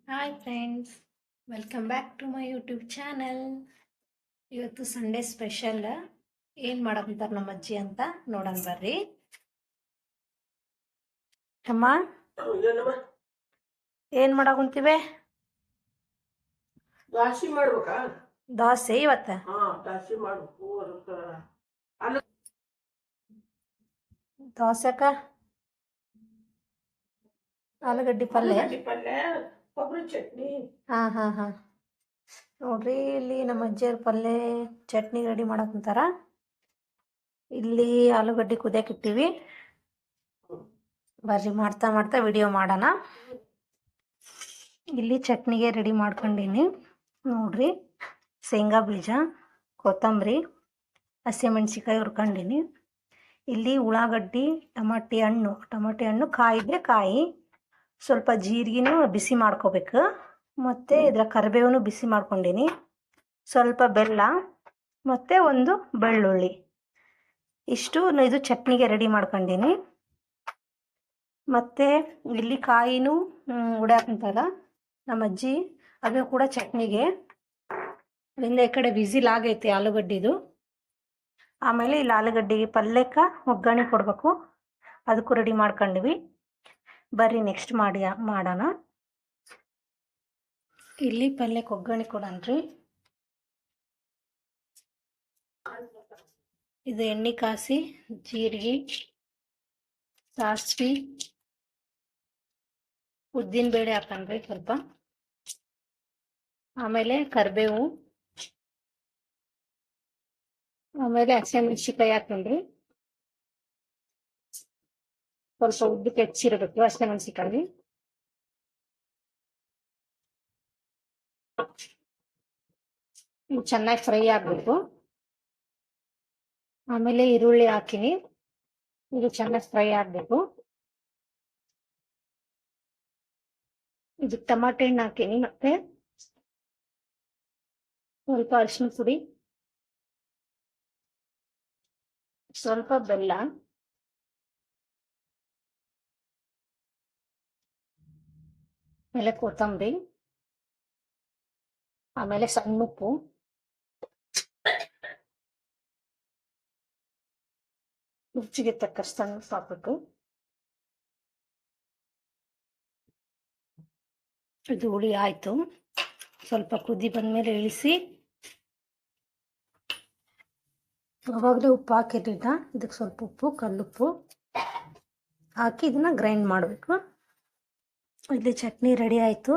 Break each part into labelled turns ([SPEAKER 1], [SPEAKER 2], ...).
[SPEAKER 1] Hi friends, welcome back to my YouTube channel. ಇವತ್ತು Sunday special ಏನು ಮಾಡಕಂತಾರೆ ನಮ್ಮ ಅಜ್ಜಿ ಅಂತ ನೋಡೋಣ ಬರ್ರಿ. ಅಮ್ಮ ಏನು ಮಾಡಕುಂತೀವಿ?
[SPEAKER 2] ದಾಸಿ ಮಾಡ್ಬೇಕಾ?
[SPEAKER 1] ದೋಸೆ ಇವತ್ತ.
[SPEAKER 2] ದಾಸಿ ಮಾಡ್ಬೇಕು.
[SPEAKER 1] ದೋಸೆಕ ಆಲೂಗಡ್ಡೆ ಪಲ್ಯ,
[SPEAKER 2] ಕೊಬ್ಬರಿ ಚಟ್ನಿ.
[SPEAKER 1] ಹಾಂ ನೋಡ್ರಿ, ಇಲ್ಲಿ ನಮ್ಮ ಅಜ್ಜಿಯವ್ರ ಪಲ್ಯ ಚಟ್ನಿ ರೆಡಿ ಮಾಡಕಂತಾರ. ಇಲ್ಲಿ ಆಲೂಗಡ್ಡೆ ಕುದಿಯಕ್ಕೆ ಇಟ್ಟಿವಿ. ಬರ್ರಿ ಮಾಡ್ತಾ ಮಾಡ್ತಾ ವಿಡಿಯೋ ಮಾಡೋಣ. ಇಲ್ಲಿ ಚಟ್ನಿಗೆ ರೆಡಿ ಮಾಡ್ಕೊಂಡೀನಿ ನೋಡ್ರಿ. ಶೇಂಗಾ ಬೀಜ, ಕೊತ್ತಂಬರಿ, ಹಸಿಮೆಣ್ಸಿಕಾಯಿ ಹುರ್ಕೊಂಡೀನಿ. ಇಲ್ಲಿ ಉಳ್ಳಾಗಡ್ಡಿ, ಟಮಾಟಿ ಹಣ್ಣು ಕಾಯಿದ್ರೆ ಕಾಯಿ, ಸ್ವಲ್ಪ ಜೀರಿಗೆನೂ ಬಿಸಿ ಮಾಡ್ಕೋಬೇಕು, ಮತ್ತು ಇದರ ಕರಿಬೇವನ್ನು ಬಿಸಿ ಮಾಡ್ಕೊಂಡೀನಿ, ಸ್ವಲ್ಪ ಬೆಲ್ಲ ಮತ್ತು ಒಂದು ಬೆಳ್ಳುಳ್ಳಿ, ಇಷ್ಟು ಇದು ಚಟ್ನಿಗೆ ರೆಡಿ ಮಾಡ್ಕೊಂಡೀನಿ. ಮತ್ತು ಇಲ್ಲಿ ಕಾಯಿನೂ ಉಡಾಕಂತಾರ ನಮ್ಮ ಅಜ್ಜಿ, ಅದು ಕೂಡ ಚಟ್ನಿಗೆ. ಅಲ್ಲಿಂದ ಈ ಕಡೆ ವಿಸಿಲ್ ಆಗೈತಿ ಆಲೂಗಡ್ಡಿದು. ಆಮೇಲೆ ಇಲ್ಲಿ ಆಲೂಗಡ್ಡೆಗೆ ಪಲ್ಯಕ್ಕೆ ಒಗ್ಗರಣೆ ಕೊಡಬೇಕು, ಅದಕ್ಕೂ ರೆಡಿ ಮಾಡ್ಕೊಂಡಿವಿ. ಬರ್ರಿ ನೆಕ್ಸ್ಟ್ ಮಾಡೋಣ. ಇಲ್ಲಿ ಪಲ್ಯಕ್ಕೆ ಒಗ್ಗರಣೆ ಕೊಡನ್ರಿ. ಇದು ಎಣ್ಣೆ ಕಾಸಿ, ಜೀರಿಗೆ, ಸಾಸಿವೆ, ಉದ್ದಿನ ಬೇಳೆ ಹಾಕನ್ರಿ ಸ್ವಲ್ಪ, ಆಮೇಲೆ ಕರಿಬೇವು, ಆಮೇಲೆ ಹಸಿಮೆಣ್ಸಿಕಾಯಿ ಹಾಕನ್ರಿ. ಸ್ವಲ್ಪ ಉದ್ದಕ್ಕೆ ಹೆಚ್ಚಿರಬೇಕು ಹಸಿಮೆಣ್ಸಿಕಾಯಿ. ಚೆನ್ನಾಗಿ ಫ್ರೈ ಆಗಬೇಕು. ಆಮೇಲೆ ಈರುಳ್ಳಿ ಹಾಕಿನಿ, ಇದು ಚೆನ್ನಾಗಿ ಫ್ರೈ ಆಗಬೇಕು. ಇದು ಟಮಾಟೆ ಹಣ್ಣು ಹಾಕಿನಿ, ಮತ್ತೆ ಸ್ವಲ್ಪ ಅರಿಶಿನ ಪುಡಿ, ಸ್ವಲ್ಪ ಬೆಲ್ಲ, ಆಮೇಲೆ ಕೊತ್ತಂಬರಿ, ಆಮೇಲೆ ಸಣ್ಣ ಉಪ್ಪು, ರುಚಿಗೆ ತಕ್ಕಷ್ಟು ಸಣ್ಣ ಉಪ್ಪು ಹಾಕ್ಬೇಕು. ಇದು ಹುಳಿ ಆಯಿತು. ಸ್ವಲ್ಪ ಕುದಿ ಬಂದಮೇಲೆ ಇಳಿಸಿ, ಅವಾಗಲೇ ಉಪ್ಪು ಹಾಕಿರ್ಲಿಲ್ಲ, ಇದಕ್ಕೆ ಸ್ವಲ್ಪ ಉಪ್ಪು, ಕಲ್ಲುಪ್ಪು ಹಾಕಿ ಇದನ್ನ ಗ್ರೈಂಡ್ ಮಾಡಬೇಕು. ಇಲ್ಲಿ ಚಟ್ನಿ ರೆಡಿ ಆಯಿತು.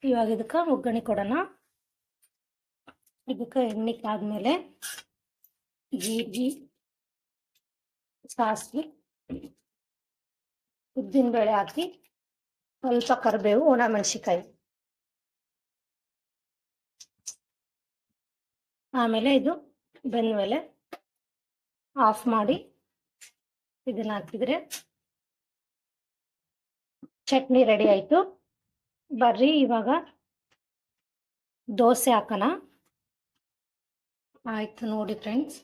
[SPEAKER 1] ಇವಾಗ ಇದಕ್ಕೆ ಒಗ್ಗರಣೆ ಕೊಡೋಣ. ಇದಕ್ಕೆ ಎಣ್ಣೆ ಕಾದ್ಮೇಲೆ ಜೀರಿಗೆ, ಸಾಸಿವೆ, ಉದ್ದಿನ ಬೇಳೆ ಹಾಕಿ, ಸ್ವಲ್ಪ ಕರಿಬೇವು, ಒಣಮೆಣಸಿಕಾಯಿ, ಆಮೇಲೆ ಇದು ಬೆಂದ್ಮೇಲೆ ಆಫ್ ಮಾಡಿ ಇದನ್ನ ಹಾಕಿದ್ರೆ ಚಟ್ನಿ ರೆಡಿ ಆಯಿತು. ಬರ್ರಿ ಇವಾಗ ದೋಸೆ ಹಾಕೋಣ. ಆಯಿತು ನೋಡಿ ಫ್ರೆಂಡ್ಸ್,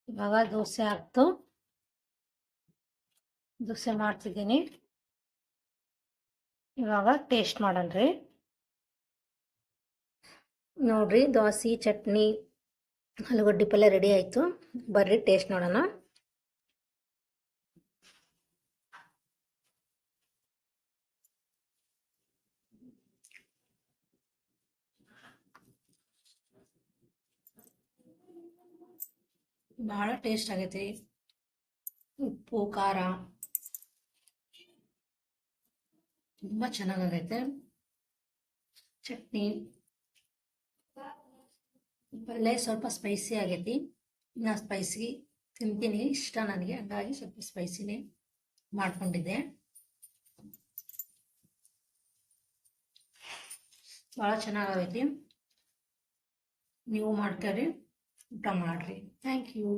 [SPEAKER 1] ಇವಾಗ ದೋಸೆ ಹಾಕ್ತು, ದೋಸೆ ಮಾಡ್ತಿದ್ದೀನಿ. ಇವಾಗ ಟೇಸ್ಟ್ ಮಾಡೋಣ್ರಿ. ನೋಡ್ರಿ, ದೋಸೆ, ಚಟ್ನಿ, ಆಲೂಗಡ್ಡೆ ಪಲ್ಯ ರೆಡಿ ಆಯಿತು. ಬರ್ರಿ ಟೇಸ್ಟ್ ನೋಡೋಣ. ಭಾಳ ಟೇಸ್ಟ್ ಆಗೈತಿ. ಉಪ್ಪು ಖಾರ ತುಂಬ ಚೆನ್ನಾಗೈತೆ. ಚಟ್ನಿ ಪಲ್ಯ ಸ್ವಲ್ಪ ಸ್ಪೈಸಿ ಆಗೈತಿ. ನಾ ಸ್ಪೈಸಿ ತಿಂತೀನಿ, ಇಷ್ಟ ನನಗೆ, ಹಂಗಾಗಿ ಸ್ವಲ್ಪ ಸ್ಪೈಸಿನೇ ಮಾಡ್ಕೊಂಡಿದ್ದೆ. ಭಾಳ ಚೆನ್ನಾಗೈತಿ. ನೀವು ಮಾಡ್ತೀರಿ, ಊಟ ಮಾಡಿರಿ. Thank you.